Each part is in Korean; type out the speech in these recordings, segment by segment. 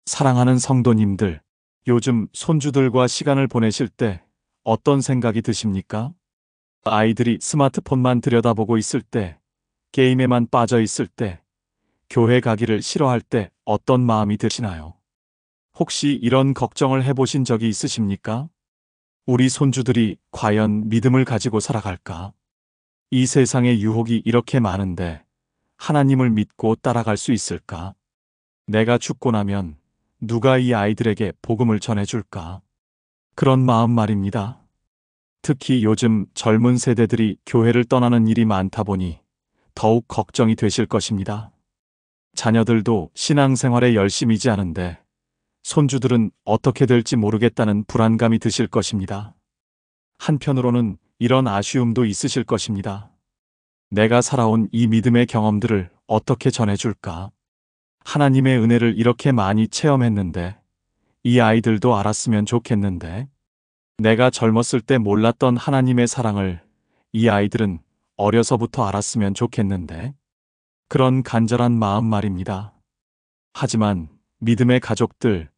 사랑하는 성도님들, 요즘 손주들과 시간을 보내실 때 어떤 생각이 드십니까? 아이들이 스마트폰만 들여다보고 있을 때, 게임에만 빠져 있을 때, 교회 가기를 싫어할 때 어떤 마음이 드시나요? 혹시 이런 걱정을 해보신 적이 있으십니까? 우리 손주들이 과연 믿음을 가지고 살아갈까? 이 세상에 유혹이 이렇게 많은데 하나님을 믿고 따라갈 수 있을까? 내가 죽고 나면 누가 이 아이들에게 복음을 전해줄까? 그런 마음 말입니다. 특히 요즘 젊은 세대들이 교회를 떠나는 일이 많다 보니 더욱 걱정이 되실 것입니다. 자녀들도 신앙생활에 열심이지 않은데 손주들은 어떻게 될지 모르겠다는 불안감이 드실 것입니다. 한편으로는 이런 아쉬움도 있으실 것입니다. 내가 살아온 이 믿음의 경험들을 어떻게 전해줄까? 하나님의 은혜를 이렇게 많이 체험했는데 이 아이들도 알았으면 좋겠는데 내가 젊었을 때 몰랐던 하나님의 사랑을 이 아이들은 어려서부터 알았으면 좋겠는데 그런 간절한 마음 말입니다. 하지만 믿음의 가족들,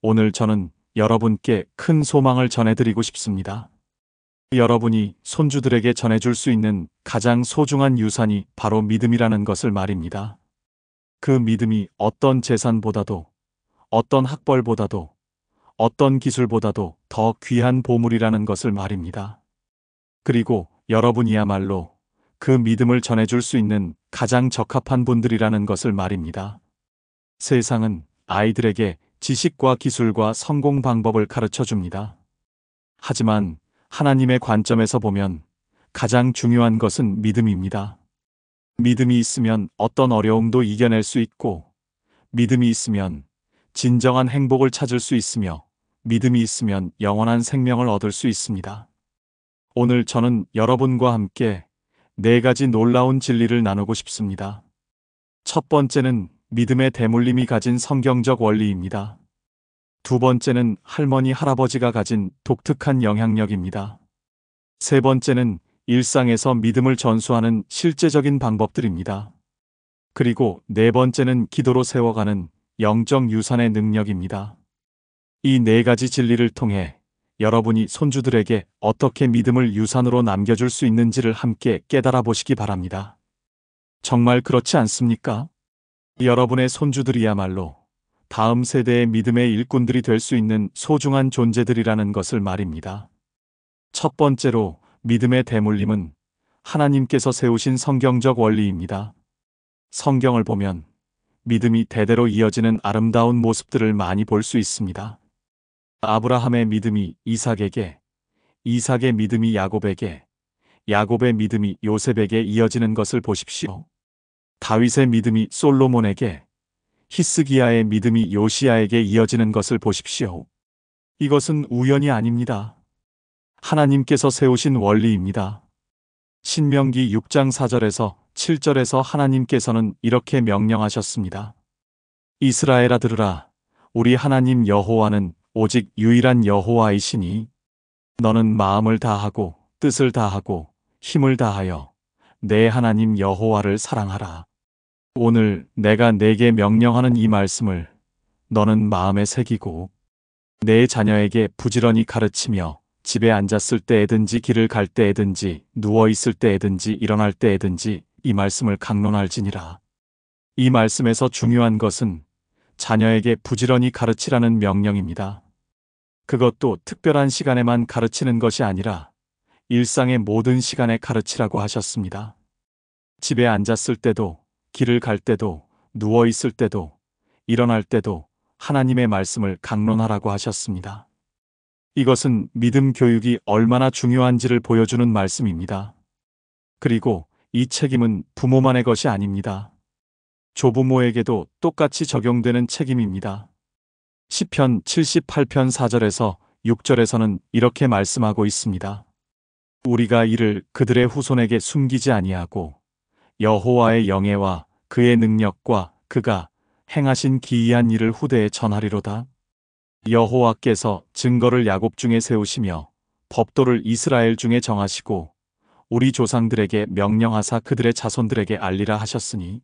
오늘 저는 여러분께 큰 소망을 전해드리고 싶습니다. 여러분이 손주들에게 전해줄 수 있는 가장 소중한 유산이 바로 믿음이라는 것을 말입니다. 그 믿음이 어떤 재산보다도, 어떤 학벌보다도, 어떤 기술보다도 더 귀한 보물이라는 것을 말입니다. 그리고 여러분이야말로 그 믿음을 전해줄 수 있는 가장 적합한 분들이라는 것을 말입니다. 세상은 아이들에게 지식과 기술과 성공 방법을 가르쳐 줍니다. 하지만 하나님의 관점에서 보면 가장 중요한 것은 믿음입니다. 믿음이 있으면 어떤 어려움도 이겨낼 수 있고, 믿음이 있으면 진정한 행복을 찾을 수 있으며, 믿음이 있으면 영원한 생명을 얻을 수 있습니다. 오늘 저는 여러분과 함께 4가지 놀라운 진리를 나누고 싶습니다. 첫 번째는 믿음의 대물림이 가진 성경적 원리입니다. 두 번째는 할머니, 할아버지가 가진 독특한 영향력입니다. 세 번째는 일상에서 믿음을 전수하는 실제적인 방법들입니다. 그리고 네 번째는 기도로 세워가는 영적 유산의 능력입니다. 이 4가지 진리를 통해 여러분이 손주들에게 어떻게 믿음을 유산으로 남겨줄 수 있는지를 함께 깨달아 보시기 바랍니다. 정말 그렇지 않습니까? 여러분의 손주들이야말로 다음 세대의 믿음의 일꾼들이 될 수 있는 소중한 존재들이라는 것을 말입니다. 첫 번째로 믿음의 대물림은 하나님께서 세우신 성경적 원리입니다. 성경을 보면 믿음이 대대로 이어지는 아름다운 모습들을 많이 볼 수 있습니다. 아브라함의 믿음이 이삭에게, 이삭의 믿음이 야곱에게, 야곱의 믿음이 요셉에게 이어지는 것을 보십시오. 다윗의 믿음이 솔로몬에게, 히스기야의 믿음이 요시야에게 이어지는 것을 보십시오. 이것은 우연이 아닙니다. 하나님께서 세우신 원리입니다. 신명기 6장 4절에서 7절에서 하나님께서는 이렇게 명령하셨습니다. 이스라엘아 들으라. 우리 하나님 여호와는 오직 유일한 여호와이시니 너는 마음을 다하고 뜻을 다하고 힘을 다하여 내 하나님 여호와를 사랑하라. 오늘 내가 내게 명령하는 이 말씀을 너는 마음에 새기고 내 자녀에게 부지런히 가르치며 집에 앉았을 때에든지 길을 갈 때에든지 누워 있을 때에든지 일어날 때에든지 이 말씀을 강론할지니라. 이 말씀에서 중요한 것은 자녀에게 부지런히 가르치라는 명령입니다. 그것도 특별한 시간에만 가르치는 것이 아니라 일상의 모든 시간에 가르치라고 하셨습니다. 집에 앉았을 때도, 길을 갈 때도, 누워 있을 때도, 일어날 때도 하나님의 말씀을 강론하라고 하셨습니다. 이것은 믿음 교육이 얼마나 중요한지를 보여주는 말씀입니다. 그리고 이 책임은 부모만의 것이 아닙니다. 조부모에게도 똑같이 적용되는 책임입니다. 시편 78편 4절에서 6절에서는 이렇게 말씀하고 있습니다. 우리가 이를 그들의 후손에게 숨기지 아니하고 여호와의 영예와 그의 능력과 그가 행하신 기이한 일을 후대에 전하리로다. 여호와께서 증거를 야곱 중에 세우시며 법도를 이스라엘 중에 정하시고 우리 조상들에게 명령하사 그들의 자손들에게 알리라 하셨으니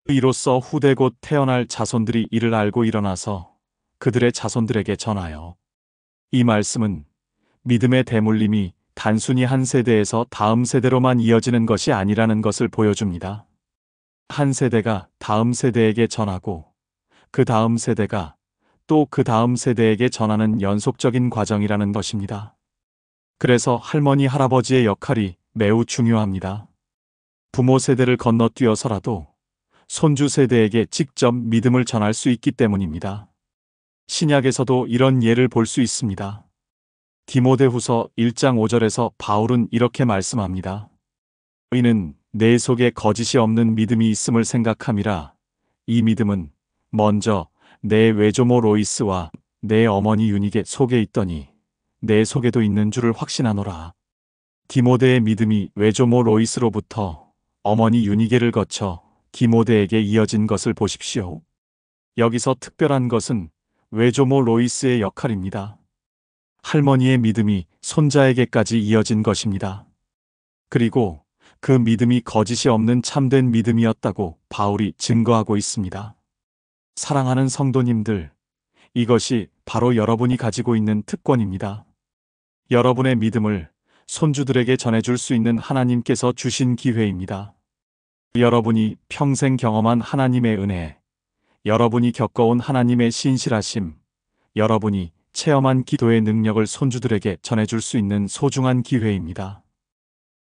이로써 후대 곧 태어날 자손들이 이를 알고 일어나서 그들의 자손들에게 전하여. 이 말씀은 믿음의 대물림이 단순히 한 세대에서 다음 세대로만 이어지는 것이 아니라는 것을 보여줍니다. 한 세대가 다음 세대에게 전하고 그 다음 세대가 또 그 다음 세대에게 전하는 연속적인 과정이라는 것입니다. 그래서 할머니, 할아버지의 역할이 매우 중요합니다. 부모 세대를 건너뛰어서라도 손주 세대에게 직접 믿음을 전할 수 있기 때문입니다. 신약에서도 이런 예를 볼 수 있습니다. 디모데후서 1장 5절에서 바울은 이렇게 말씀합니다. 이는 내 속에 거짓이 없는 믿음이 있음을 생각함이라. 이 믿음은 먼저 내 외조모 로이스와 내 어머니 유니게 속에 있더니 내 속에도 있는 줄을 확신하노라. 디모데의 믿음이 외조모 로이스로부터 어머니 유니게를 거쳐 디모데에게 이어진 것을 보십시오. 여기서 특별한 것은 외조모 로이스의 역할입니다. 할머니의 믿음이 손자에게까지 이어진 것입니다. 그리고 그 믿음이 거짓이 없는 참된 믿음이었다고 바울이 증거하고 있습니다. 사랑하는 성도님들, 이것이 바로 여러분이 가지고 있는 특권입니다. 여러분의 믿음을 손주들에게 전해줄 수 있는 하나님께서 주신 기회입니다. 여러분이 평생 경험한 하나님의 은혜, 여러분이 겪어온 하나님의 신실하심, 여러분이 체험한 기도의 능력을 손주들에게 전해줄 수 있는 소중한 기회입니다.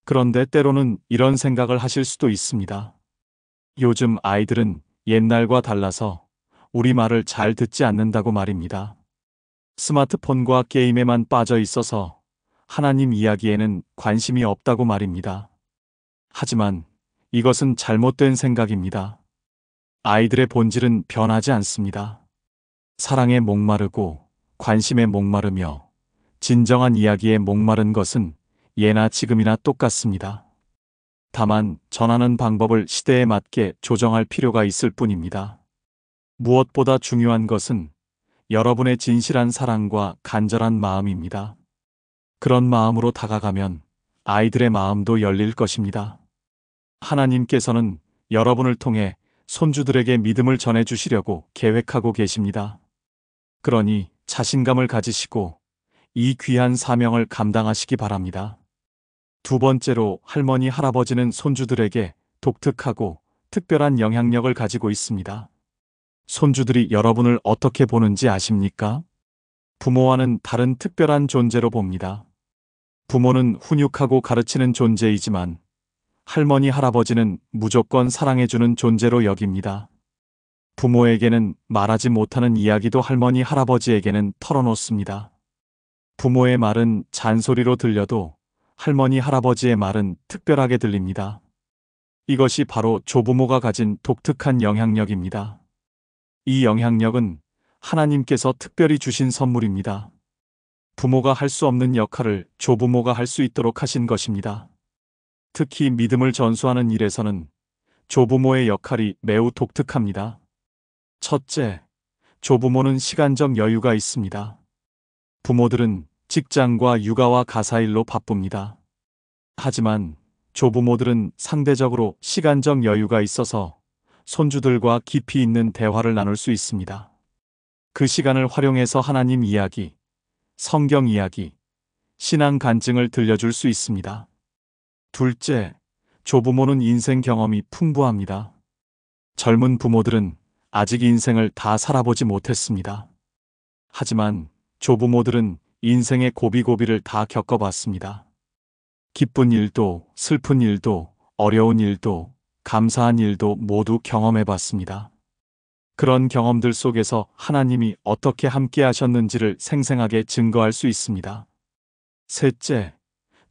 그런데 때로는 이런 생각을 하실 수도 있습니다. 요즘 아이들은 옛날과 달라서 우리 말을 잘 듣지 않는다고 말입니다. 스마트폰과 게임에만 빠져 있어서 하나님 이야기에는 관심이 없다고 말입니다. 하지만 이것은 잘못된 생각입니다. 아이들의 본질은 변하지 않습니다. 사랑에 목마르고 관심에 목마르며 진정한 이야기에 목마른 것은 예나 지금이나 똑같습니다. 다만 전하는 방법을 시대에 맞게 조정할 필요가 있을 뿐입니다. 무엇보다 중요한 것은 여러분의 진실한 사랑과 간절한 마음입니다. 그런 마음으로 다가가면 아이들의 마음도 열릴 것입니다. 하나님께서는 여러분을 통해 손주들에게 믿음을 전해주시려고 계획하고 계십니다. 그러니 자신감을 가지시고 이 귀한 사명을 감당하시기 바랍니다. 두 번째로 할머니, 할아버지는 손주들에게 독특하고 특별한 영향력을 가지고 있습니다. 손주들이 여러분을 어떻게 보는지 아십니까? 부모와는 다른 특별한 존재로 봅니다. 부모는 훈육하고 가르치는 존재이지만 할머니, 할아버지는 무조건 사랑해주는 존재로 여깁니다. 부모에게는 말하지 못하는 이야기도 할머니, 할아버지에게는 털어놓습니다. 부모의 말은 잔소리로 들려도 할머니, 할아버지의 말은 특별하게 들립니다. 이것이 바로 조부모가 가진 독특한 영향력입니다. 이 영향력은 하나님께서 특별히 주신 선물입니다. 부모가 할 수 없는 역할을 조부모가 할 수 있도록 하신 것입니다. 특히 믿음을 전수하는 일에서는 조부모의 역할이 매우 독특합니다. 첫째, 조부모는 시간적 여유가 있습니다. 부모들은 직장과 육아와 가사일로 바쁩니다. 하지만 조부모들은 상대적으로 시간적 여유가 있어서 손주들과 깊이 있는 대화를 나눌 수 있습니다. 그 시간을 활용해서 하나님 이야기, 성경 이야기, 신앙 간증을 들려줄 수 있습니다. 둘째, 조부모는 인생 경험이 풍부합니다. 젊은 부모들은 아직 인생을 다 살아보지 못했습니다. 하지만 조부모들은 인생의 고비고비를 다 겪어봤습니다. 기쁜 일도, 슬픈 일도, 어려운 일도, 감사한 일도 모두 경험해봤습니다. 그런 경험들 속에서 하나님이 어떻게 함께 하셨는지를 생생하게 증거할 수 있습니다. 셋째,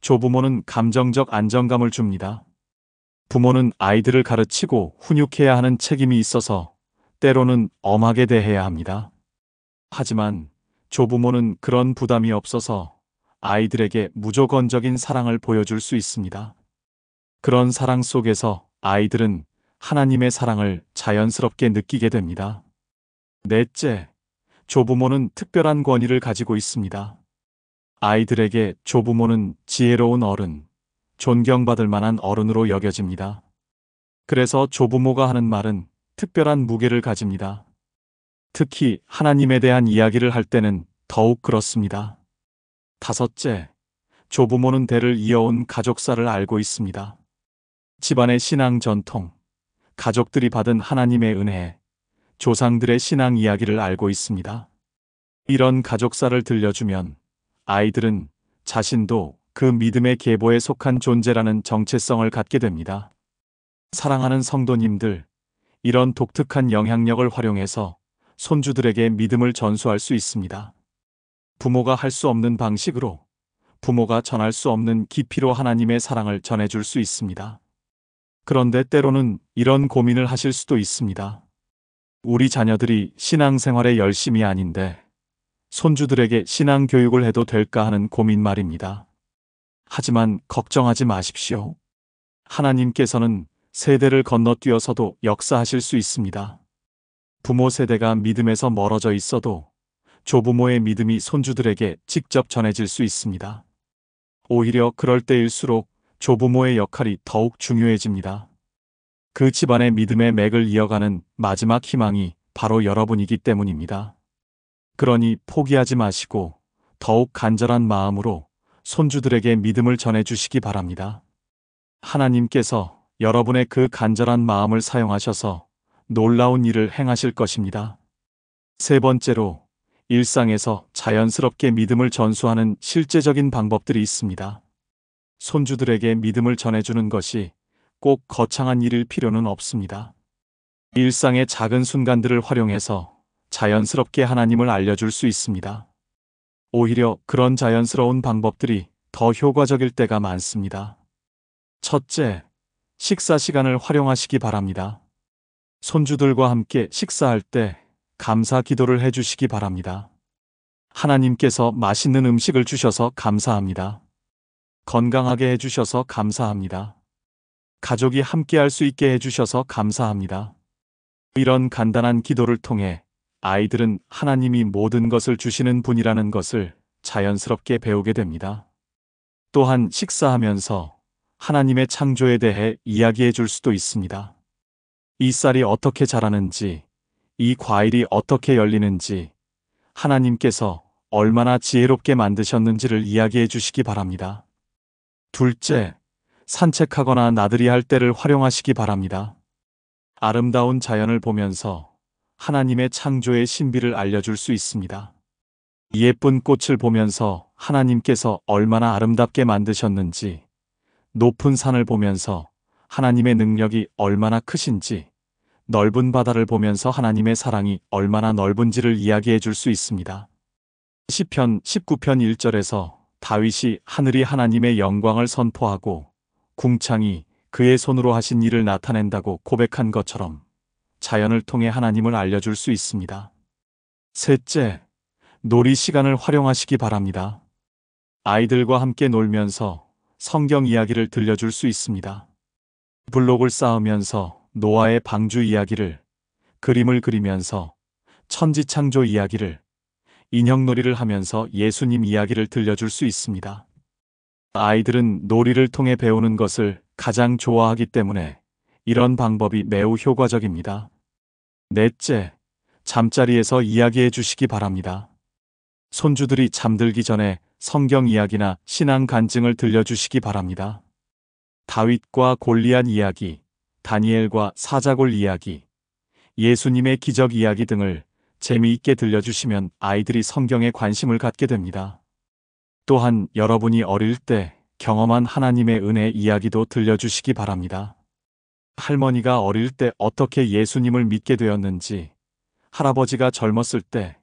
조부모는 감정적 안정감을 줍니다. 부모는 아이들을 가르치고 훈육해야 하는 책임이 있어서 때로는 엄하게 대해야 합니다. 하지만 조부모는 그런 부담이 없어서 아이들에게 무조건적인 사랑을 보여줄 수 있습니다. 그런 사랑 속에서 아이들은 하나님의 사랑을 자연스럽게 느끼게 됩니다. 넷째, 조부모는 특별한 권위를 가지고 있습니다. 아이들에게 조부모는 지혜로운 어른, 존경받을 만한 어른으로 여겨집니다. 그래서 조부모가 하는 말은 특별한 무게를 가집니다. 특히 하나님에 대한 이야기를 할 때는 더욱 그렇습니다. 다섯째, 조부모는 대를 이어온 가족사를 알고 있습니다. 집안의 신앙 전통, 가족들이 받은 하나님의 은혜, 조상들의 신앙 이야기를 알고 있습니다. 이런 가족사를 들려주면 아이들은 자신도 그 믿음의 계보에 속한 존재라는 정체성을 갖게 됩니다. 사랑하는 성도님들, 이런 독특한 영향력을 활용해서 손주들에게 믿음을 전수할 수 있습니다. 부모가 할 수 없는 방식으로, 부모가 전할 수 없는 깊이로 하나님의 사랑을 전해줄 수 있습니다. 그런데 때로는 이런 고민을 하실 수도 있습니다. 우리 자녀들이 신앙생활에 열심이 아닌데 손주들에게 신앙 교육을 해도 될까 하는 고민 말입니다. 하지만 걱정하지 마십시오. 하나님께서는 세대를 건너뛰어서도 역사하실 수 있습니다. 부모 세대가 믿음에서 멀어져 있어도 조부모의 믿음이 손주들에게 직접 전해질 수 있습니다. 오히려 그럴 때일수록 조부모의 역할이 더욱 중요해집니다. 그 집안의 믿음의 맥을 이어가는 마지막 희망이 바로 여러분이기 때문입니다. 그러니 포기하지 마시고 더욱 간절한 마음으로 손주들에게 믿음을 전해주시기 바랍니다. 하나님께서 여러분의 그 간절한 마음을 사용하셔서 놀라운 일을 행하실 것입니다. 세 번째로, 일상에서 자연스럽게 믿음을 전수하는 실제적인 방법들이 있습니다. 손주들에게 믿음을 전해주는 것이 꼭 거창한 일일 필요는 없습니다. 일상의 작은 순간들을 활용해서 자연스럽게 하나님을 알려줄 수 있습니다. 오히려 그런 자연스러운 방법들이 더 효과적일 때가 많습니다. 첫째, 식사 시간을 활용하시기 바랍니다. 손주들과 함께 식사할 때 감사 기도를 해주시기 바랍니다. 하나님께서 맛있는 음식을 주셔서 감사합니다. 건강하게 해주셔서 감사합니다. 가족이 함께 할 수 있게 해주셔서 감사합니다. 이런 간단한 기도를 통해 아이들은 하나님이 모든 것을 주시는 분이라는 것을 자연스럽게 배우게 됩니다. 또한 식사하면서 하나님의 창조에 대해 이야기해 줄 수도 있습니다. 이 쌀이 어떻게 자라는지, 이 과일이 어떻게 열리는지, 하나님께서 얼마나 지혜롭게 만드셨는지를 이야기해 주시기 바랍니다. 둘째, 산책하거나 나들이 할 때를 활용하시기 바랍니다. 아름다운 자연을 보면서 하나님의 창조의 신비를 알려줄 수 있습니다. 예쁜 꽃을 보면서 하나님께서 얼마나 아름답게 만드셨는지, 높은 산을 보면서 하나님의 능력이 얼마나 크신지, 넓은 바다를 보면서 하나님의 사랑이 얼마나 넓은지를 이야기해 줄 수 있습니다. 시편 19편 1절에서 다윗이 하늘이 하나님의 영광을 선포하고 궁창이 그의 손으로 하신 일을 나타낸다고 고백한 것처럼 자연을 통해 하나님을 알려줄 수 있습니다. 셋째, 놀이 시간을 활용하시기 바랍니다. 아이들과 함께 놀면서 성경 이야기를 들려줄 수 있습니다. 블록을 쌓으면서 노아의 방주 이야기를, 그림을 그리면서 천지창조 이야기를, 인형놀이를 하면서 예수님 이야기를 들려줄 수 있습니다. 아이들은 놀이를 통해 배우는 것을 가장 좋아하기 때문에 이런 방법이 매우 효과적입니다. 넷째, 잠자리에서 이야기해 주시기 바랍니다. 손주들이 잠들기 전에 성경 이야기나 신앙 간증을 들려주시기 바랍니다. 다윗과 골리앗 이야기, 다니엘과 사자골 이야기, 예수님의 기적 이야기 등을 재미있게 들려주시면 아이들이 성경에 관심을 갖게 됩니다. 또한 여러분이 어릴 때 경험한 하나님의 은혜 이야기도 들려주시기 바랍니다. 할머니가 어릴 때 어떻게 예수님을 믿게 되었는지, 할아버지가 젊었을 때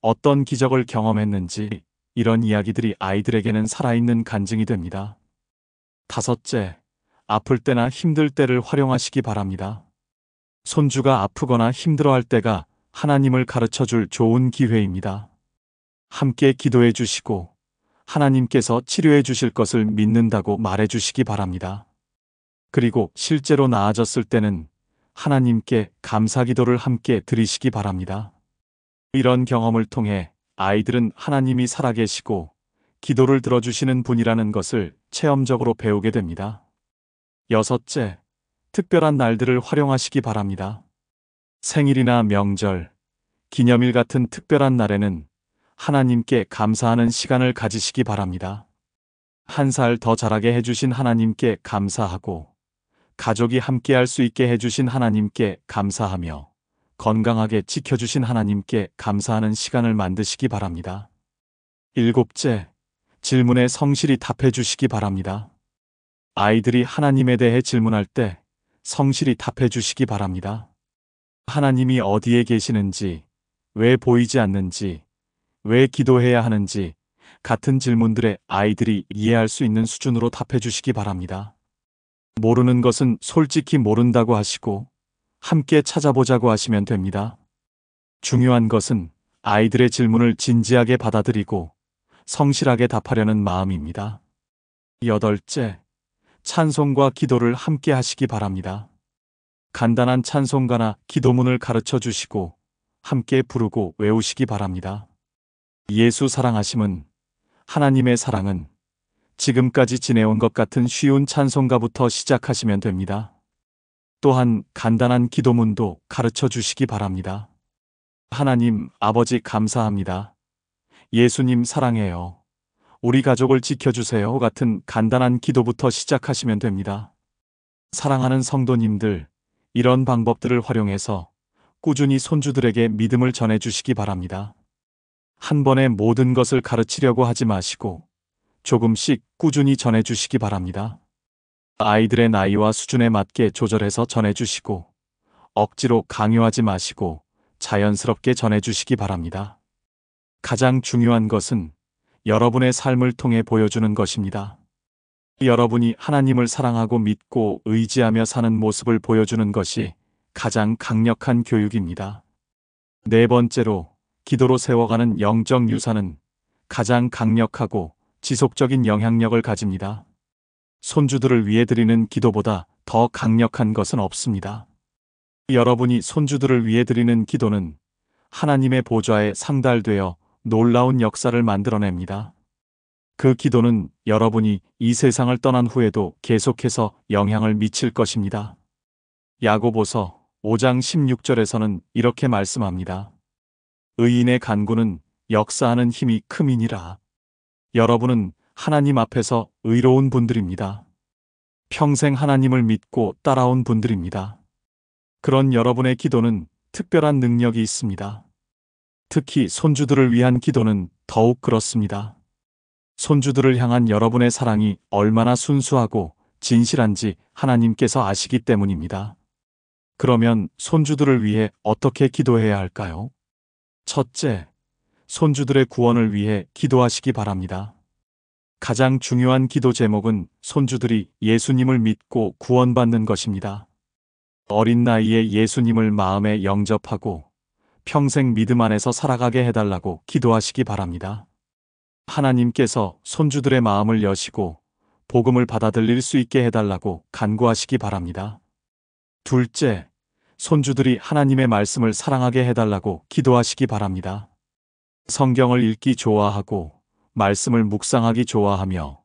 어떤 기적을 경험했는지, 이런 이야기들이 아이들에게는 살아있는 간증이 됩니다. 다섯째, 아플 때나 힘들 때를 활용하시기 바랍니다. 손주가 아프거나 힘들어할 때가 하나님을 가르쳐 줄 좋은 기회입니다. 함께 기도해 주시고 하나님께서 치료해 주실 것을 믿는다고 말해 주시기 바랍니다. 그리고 실제로 나아졌을 때는 하나님께 감사 기도를 함께 드리시기 바랍니다. 이런 경험을 통해 아이들은 하나님이 살아계시고 기도를 들어주시는 분이라는 것을 체험적으로 배우게 됩니다. 여섯째, 특별한 날들을 활용하시기 바랍니다. 생일이나 명절, 기념일 같은 특별한 날에는 하나님께 감사하는 시간을 가지시기 바랍니다. 한 살 더 자라게 해주신 하나님께 감사하고, 가족이 함께할 수 있게 해주신 하나님께 감사하며, 건강하게 지켜주신 하나님께 감사하는 시간을 만드시기 바랍니다. 일곱째, 질문에 성실히 답해 주시기 바랍니다. 아이들이 하나님에 대해 질문할 때 성실히 답해 주시기 바랍니다. 하나님이 어디에 계시는지, 왜 보이지 않는지, 왜 기도해야 하는지 같은 질문들에 아이들이 이해할 수 있는 수준으로 답해 주시기 바랍니다. 모르는 것은 솔직히 모른다고 하시고 함께 찾아보자고 하시면 됩니다. 중요한 것은 아이들의 질문을 진지하게 받아들이고 성실하게 답하려는 마음입니다. 여덟째, 찬송과 기도를 함께 하시기 바랍니다. 간단한 찬송가나 기도문을 가르쳐 주시고 함께 부르고 외우시기 바랍니다. 예수 사랑하심은, 하나님의 사랑은, 지금까지 지내온 것 같은 쉬운 찬송가부터 시작하시면 됩니다. 또한 간단한 기도문도 가르쳐 주시기 바랍니다. 하나님 아버지 감사합니다. 예수님 사랑해요. 우리 가족을 지켜주세요 같은 간단한 기도부터 시작하시면 됩니다. 사랑하는 성도님들, 이런 방법들을 활용해서 꾸준히 손주들에게 믿음을 전해주시기 바랍니다. 한 번에 모든 것을 가르치려고 하지 마시고 조금씩 꾸준히 전해주시기 바랍니다. 아이들의 나이와 수준에 맞게 조절해서 전해주시고 억지로 강요하지 마시고 자연스럽게 전해주시기 바랍니다. 가장 중요한 것은 여러분의 삶을 통해 보여주는 것입니다. 여러분이 하나님을 사랑하고 믿고 의지하며 사는 모습을 보여주는 것이 가장 강력한 교육입니다. 네 번째로, 기도로 세워가는 영적 유산은 가장 강력하고 지속적인 영향력을 가집니다. 손주들을 위해 드리는 기도보다 더 강력한 것은 없습니다. 여러분이 손주들을 위해 드리는 기도는 하나님의 보좌에 상달되어 놀라운 역사를 만들어냅니다. 그 기도는 여러분이 이 세상을 떠난 후에도 계속해서 영향을 미칠 것입니다. 야고보서 5장 16절에서는 이렇게 말씀합니다. 의인의 간구는 역사하는 힘이 큼이니라. 여러분은 하나님 앞에서 의로운 분들입니다. 평생 하나님을 믿고 따라온 분들입니다. 그런 여러분의 기도는 특별한 능력이 있습니다. 특히 손주들을 위한 기도는 더욱 그렇습니다. 손주들을 향한 여러분의 사랑이 얼마나 순수하고 진실한지 하나님께서 아시기 때문입니다. 그러면 손주들을 위해 어떻게 기도해야 할까요? 첫째, 손주들의 구원을 위해 기도하시기 바랍니다. 가장 중요한 기도 제목은 손주들이 예수님을 믿고 구원받는 것입니다. 어린 나이에 예수님을 마음에 영접하고 평생 믿음 안에서 살아가게 해달라고 기도하시기 바랍니다. 하나님께서 손주들의 마음을 여시고 복음을 받아들일 수 있게 해달라고 간구하시기 바랍니다. 둘째, 손주들이 하나님의 말씀을 사랑하게 해달라고 기도하시기 바랍니다. 성경을 읽기 좋아하고 말씀을 묵상하기 좋아하며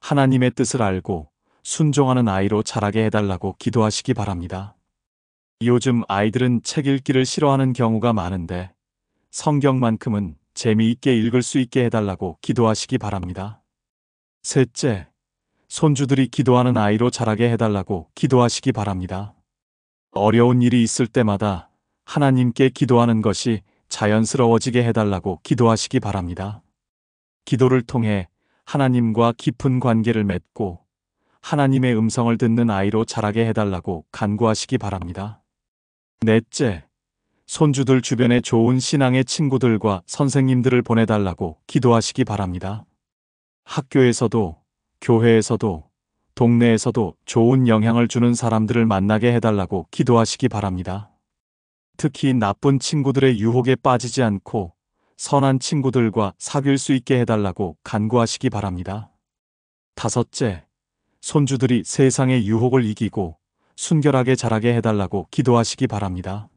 하나님의 뜻을 알고 순종하는 아이로 자라게 해달라고 기도하시기 바랍니다. 요즘 아이들은 책 읽기를 싫어하는 경우가 많은데 성경만큼은 재미있게 읽을 수 있게 해달라고 기도하시기 바랍니다. 셋째, 손주들이 기도하는 아이로 자라게 해달라고 기도하시기 바랍니다. 어려운 일이 있을 때마다 하나님께 기도하는 것이 자연스러워지게 해달라고 기도하시기 바랍니다. 기도를 통해 하나님과 깊은 관계를 맺고 하나님의 음성을 듣는 아이로 자라게 해달라고 간구하시기 바랍니다. 넷째, 손주들 주변에 좋은 신앙의 친구들과 선생님들을 보내달라고 기도하시기 바랍니다. 학교에서도, 교회에서도, 동네에서도 좋은 영향을 주는 사람들을 만나게 해달라고 기도하시기 바랍니다. 특히 나쁜 친구들의 유혹에 빠지지 않고 선한 친구들과 사귈 수 있게 해달라고 간구하시기 바랍니다. 다섯째, 손주들이 세상의 유혹을 이기고 순결하게 자라게 해달라고 기도하시기 바랍니다.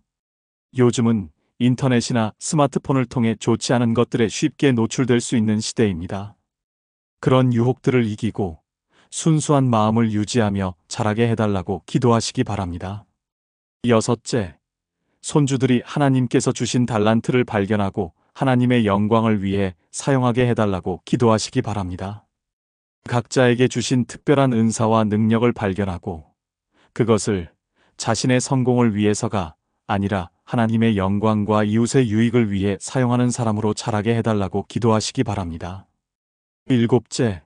요즘은 인터넷이나 스마트폰을 통해 좋지 않은 것들에 쉽게 노출될 수 있는 시대입니다. 그런 유혹들을 이기고 순수한 마음을 유지하며 자라게 해달라고 기도하시기 바랍니다. 여섯째, 손주들이 하나님께서 주신 달란트를 발견하고 하나님의 영광을 위해 사용하게 해달라고 기도하시기 바랍니다. 각자에게 주신 특별한 은사와 능력을 발견하고 그것을 자신의 성공을 위해서가 아니라 하나님의 영광과 이웃의 유익을 위해 사용하는 사람으로 자라게 해달라고 기도하시기 바랍니다. 일곱째,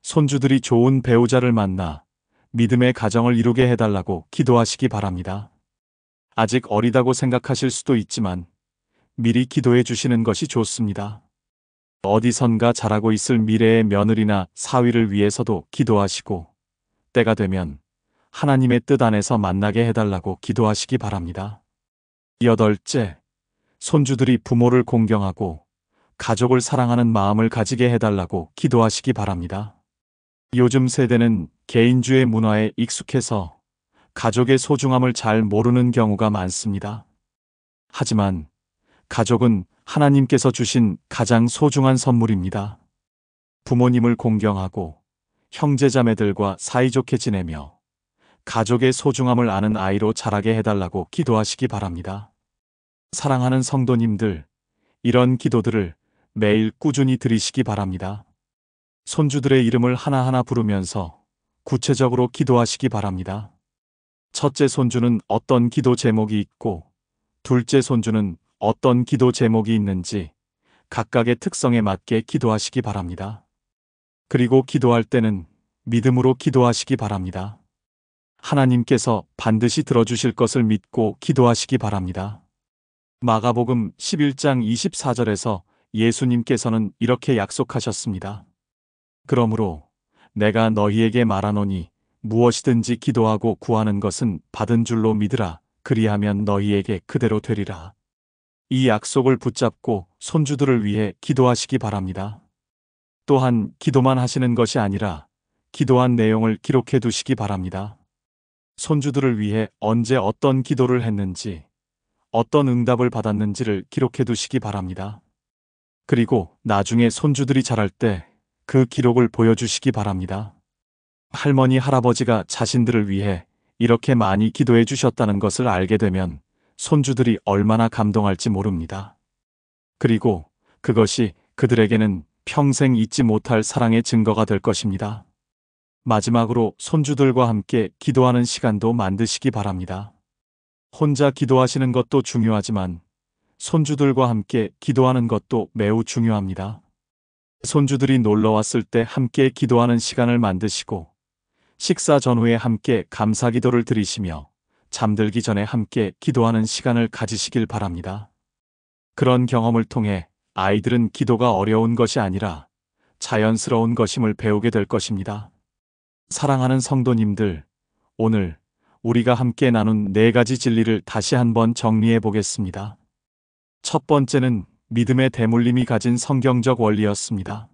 손주들이 좋은 배우자를 만나 믿음의 가정을 이루게 해달라고 기도하시기 바랍니다. 아직 어리다고 생각하실 수도 있지만 미리 기도해 주시는 것이 좋습니다. 어디선가 자라고 있을 미래의 며느리나 사위를 위해서도 기도하시고 때가 되면 하나님의 뜻 안에서 만나게 해달라고 기도하시기 바랍니다. 여덟째, 손주들이 부모를 공경하고 가족을 사랑하는 마음을 가지게 해달라고 기도하시기 바랍니다. 요즘 세대는 개인주의 문화에 익숙해서 가족의 소중함을 잘 모르는 경우가 많습니다. 하지만 가족은 하나님께서 주신 가장 소중한 선물입니다. 부모님을 공경하고 형제자매들과 사이좋게 지내며 가족의 소중함을 아는 아이로 자라게 해달라고 기도하시기 바랍니다. 사랑하는 성도님들, 이런 기도들을 매일 꾸준히 드리시기 바랍니다. 손주들의 이름을 하나하나 부르면서 구체적으로 기도하시기 바랍니다. 첫째 손주는 어떤 기도 제목이 있고 둘째 손주는 어떤 기도 제목이 있는지 각각의 특성에 맞게 기도하시기 바랍니다. 그리고 기도할 때는 믿음으로 기도하시기 바랍니다. 하나님께서 반드시 들어주실 것을 믿고 기도하시기 바랍니다. 마가복음 11장 24절에서 예수님께서는 이렇게 약속하셨습니다. 그러므로 내가 너희에게 말하노니 무엇이든지 기도하고 구하는 것은 받은 줄로 믿으라. 그리하면 너희에게 그대로 되리라. 이 약속을 붙잡고 손주들을 위해 기도하시기 바랍니다. 또한 기도만 하시는 것이 아니라 기도한 내용을 기록해 두시기 바랍니다. 손주들을 위해 언제 어떤 기도를 했는지, 어떤 응답을 받았는지를 기록해 두시기 바랍니다. 그리고 나중에 손주들이 자랄 때 그 기록을 보여주시기 바랍니다. 할머니, 할아버지가 자신들을 위해 이렇게 많이 기도해 주셨다는 것을 알게 되면 손주들이 얼마나 감동할지 모릅니다. 그리고 그것이 그들에게는 평생 잊지 못할 사랑의 증거가 될 것입니다. 마지막으로 손주들과 함께 기도하는 시간도 만드시기 바랍니다. 혼자 기도하시는 것도 중요하지만 손주들과 함께 기도하는 것도 매우 중요합니다. 손주들이 놀러 왔을 때 함께 기도하는 시간을 만드시고 식사 전후에 함께 감사 기도를 드리시며 잠들기 전에 함께 기도하는 시간을 가지시길 바랍니다. 그런 경험을 통해 아이들은 기도가 어려운 것이 아니라 자연스러운 것임을 배우게 될 것입니다. 사랑하는 성도님들, 오늘 우리가 함께 나눈 4가지 진리를 다시 한번 정리해 보겠습니다. 첫 번째는 믿음의 대물림이 가진 성경적 원리였습니다.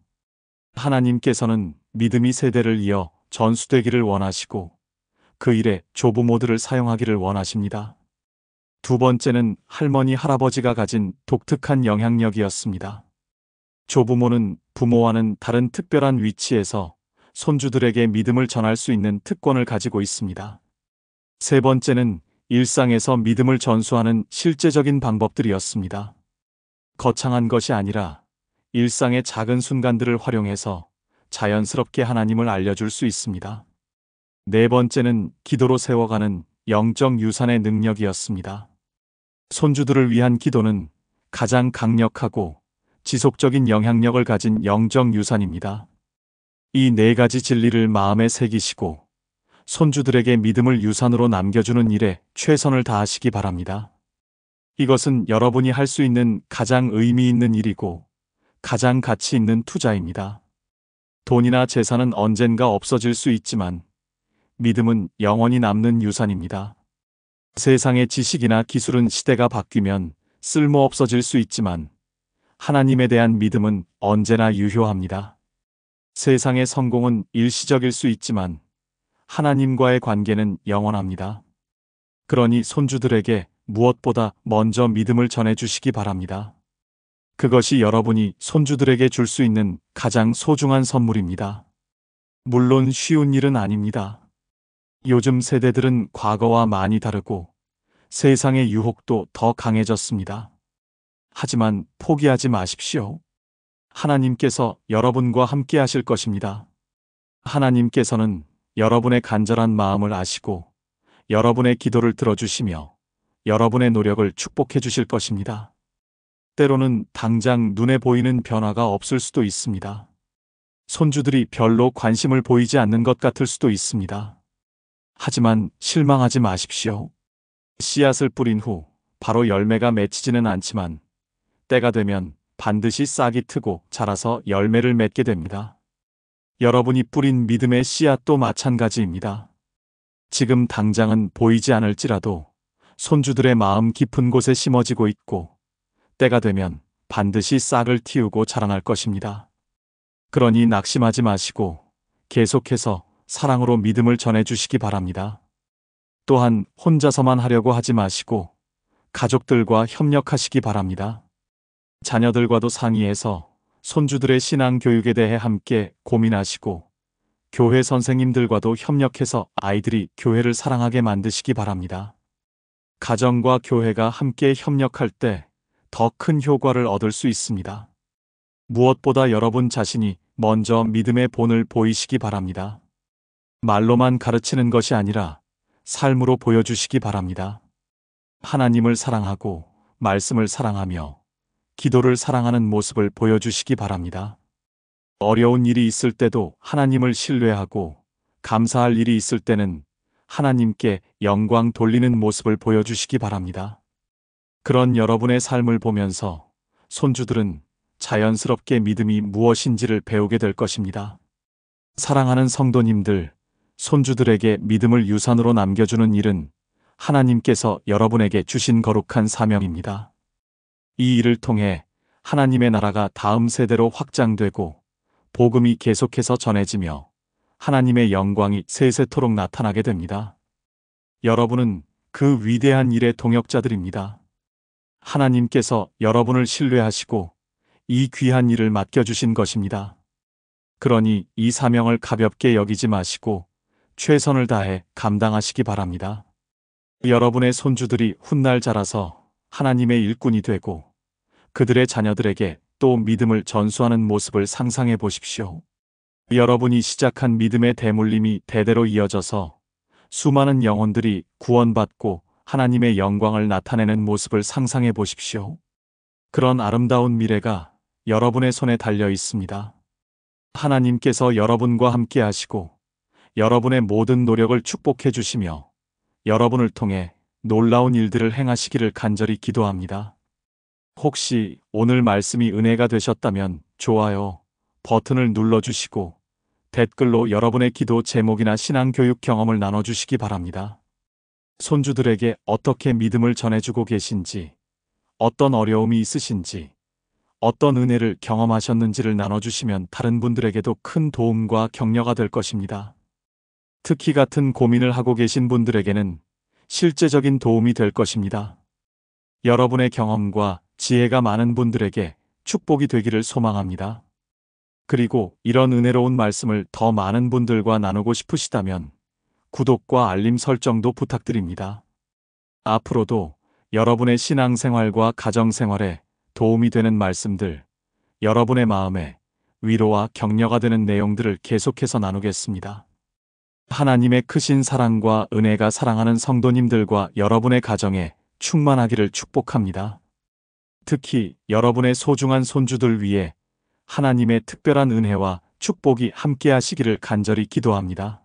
하나님께서는 믿음이 세대를 이어 전수되기를 원하시고 그 일에 조부모들을 사용하기를 원하십니다. 두 번째는 할머니, 할아버지가 가진 독특한 영향력이었습니다. 조부모는 부모와는 다른 특별한 위치에서 손주들에게 믿음을 전할 수 있는 특권을 가지고 있습니다. 세 번째는 일상에서 믿음을 전수하는 실제적인 방법들이었습니다. 거창한 것이 아니라 일상의 작은 순간들을 활용해서 자연스럽게 하나님을 알려줄 수 있습니다. 네 번째는 기도로 세워가는 영적 유산의 능력이었습니다. 손주들을 위한 기도는 가장 강력하고 지속적인 영향력을 가진 영적 유산입니다. 이 4가지 진리를 마음에 새기시고 손주들에게 믿음을 유산으로 남겨주는 일에 최선을 다하시기 바랍니다. 이것은 여러분이 할 수 있는 가장 의미 있는 일이고 가장 가치 있는 투자입니다. 돈이나 재산은 언젠가 없어질 수 있지만 믿음은 영원히 남는 유산입니다. 세상의 지식이나 기술은 시대가 바뀌면 쓸모 없어질 수 있지만 하나님에 대한 믿음은 언제나 유효합니다. 세상의 성공은 일시적일 수 있지만 하나님과의 관계는 영원합니다. 그러니 손주들에게 무엇보다 먼저 믿음을 전해주시기 바랍니다. 그것이 여러분이 손주들에게 줄 수 있는 가장 소중한 선물입니다. 물론 쉬운 일은 아닙니다. 요즘 세대들은 과거와 많이 다르고 세상의 유혹도 더 강해졌습니다. 하지만 포기하지 마십시오. 하나님께서 여러분과 함께 하실 것입니다. 하나님께서는 여러분의 간절한 마음을 아시고 여러분의 기도를 들어주시며 여러분의 노력을 축복해 주실 것입니다. 때로는 당장 눈에 보이는 변화가 없을 수도 있습니다. 손주들이 별로 관심을 보이지 않는 것 같을 수도 있습니다. 하지만 실망하지 마십시오. 씨앗을 뿌린 후 바로 열매가 맺히지는 않지만 때가 되면 반드시 싹이 트고 자라서 열매를 맺게 됩니다. 여러분이 뿌린 믿음의 씨앗도 마찬가지입니다. 지금 당장은 보이지 않을지라도 손주들의 마음 깊은 곳에 심어지고 있고 때가 되면 반드시 싹을 틔우고 자라날 것입니다. 그러니 낙심하지 마시고 계속해서 사랑으로 믿음을 전해주시기 바랍니다. 또한 혼자서만 하려고 하지 마시고 가족들과 협력하시기 바랍니다. 자녀들과도 상의해서 손주들의 신앙 교육에 대해 함께 고민하시고 교회 선생님들과도 협력해서 아이들이 교회를 사랑하게 만드시기 바랍니다. 가정과 교회가 함께 협력할 때 더 큰 효과를 얻을 수 있습니다. 무엇보다 여러분 자신이 먼저 믿음의 본을 보이시기 바랍니다. 말로만 가르치는 것이 아니라 삶으로 보여주시기 바랍니다. 하나님을 사랑하고 말씀을 사랑하며 기도를 사랑하는 모습을 보여주시기 바랍니다. 어려운 일이 있을 때도 하나님을 신뢰하고 감사할 일이 있을 때는 하나님께 영광 돌리는 모습을 보여주시기 바랍니다. 그런 여러분의 삶을 보면서 손주들은 자연스럽게 믿음이 무엇인지를 배우게 될 것입니다. 사랑하는 성도님들, 손주들에게 믿음을 유산으로 남겨주는 일은 하나님께서 여러분에게 주신 거룩한 사명입니다. 이 일을 통해 하나님의 나라가 다음 세대로 확장되고 복음이 계속해서 전해지며 하나님의 영광이 세세토록 나타나게 됩니다. 여러분은 그 위대한 일의 동역자들입니다. 하나님께서 여러분을 신뢰하시고 이 귀한 일을 맡겨주신 것입니다. 그러니 이 사명을 가볍게 여기지 마시고 최선을 다해 감당하시기 바랍니다. 여러분의 손주들이 훗날 자라서 하나님의 일꾼이 되고 그들의 자녀들에게 또 믿음을 전수하는 모습을 상상해 보십시오. 여러분이 시작한 믿음의 대물림이 대대로 이어져서 수많은 영혼들이 구원받고 하나님의 영광을 나타내는 모습을 상상해 보십시오. 그런 아름다운 미래가 여러분의 손에 달려 있습니다. 하나님께서 여러분과 함께 하시고 여러분의 모든 노력을 축복해 주시며 여러분을 통해 놀라운 일들을 행하시기를 간절히 기도합니다. 혹시 오늘 말씀이 은혜가 되셨다면 좋아요 버튼을 눌러주시고 댓글로 여러분의 기도 제목이나 신앙교육 경험을 나눠주시기 바랍니다. 손주들에게 어떻게 믿음을 전해주고 계신지, 어떤 어려움이 있으신지, 어떤 은혜를 경험하셨는지를 나눠주시면 다른 분들에게도 큰 도움과 격려가 될 것입니다. 특히 같은 고민을 하고 계신 분들에게는 실제적인 도움이 될 것입니다. 여러분의 경험과 지혜가 많은 분들에게 축복이 되기를 소망합니다. 그리고 이런 은혜로운 말씀을 더 많은 분들과 나누고 싶으시다면 구독과 알림 설정도 부탁드립니다. 앞으로도 여러분의 신앙생활과 가정생활에 도움이 되는 말씀들, 여러분의 마음에 위로와 격려가 되는 내용들을 계속해서 나누겠습니다. 하나님의 크신 사랑과 은혜가 사랑하는 성도님들과 여러분의 가정에 충만하기를 축복합니다. 특히 여러분의 소중한 손주들 위해 하나님의 특별한 은혜와 축복이 함께 하시기를 간절히 기도합니다.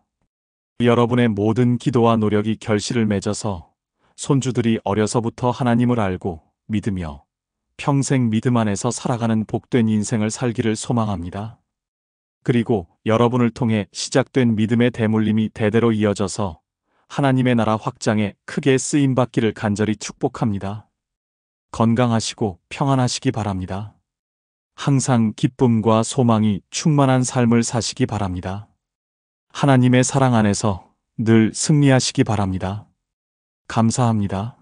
여러분의 모든 기도와 노력이 결실을 맺어서 손주들이 어려서부터 하나님을 알고 믿으며 평생 믿음 안에서 살아가는 복된 인생을 살기를 소망합니다. 그리고 여러분을 통해 시작된 믿음의 대물림이 대대로 이어져서 하나님의 나라 확장에 크게 쓰임받기를 간절히 축복합니다. 건강하시고 평안하시기 바랍니다. 항상 기쁨과 소망이 충만한 삶을 사시기 바랍니다. 하나님의 사랑 안에서 늘 승리하시기 바랍니다. 감사합니다.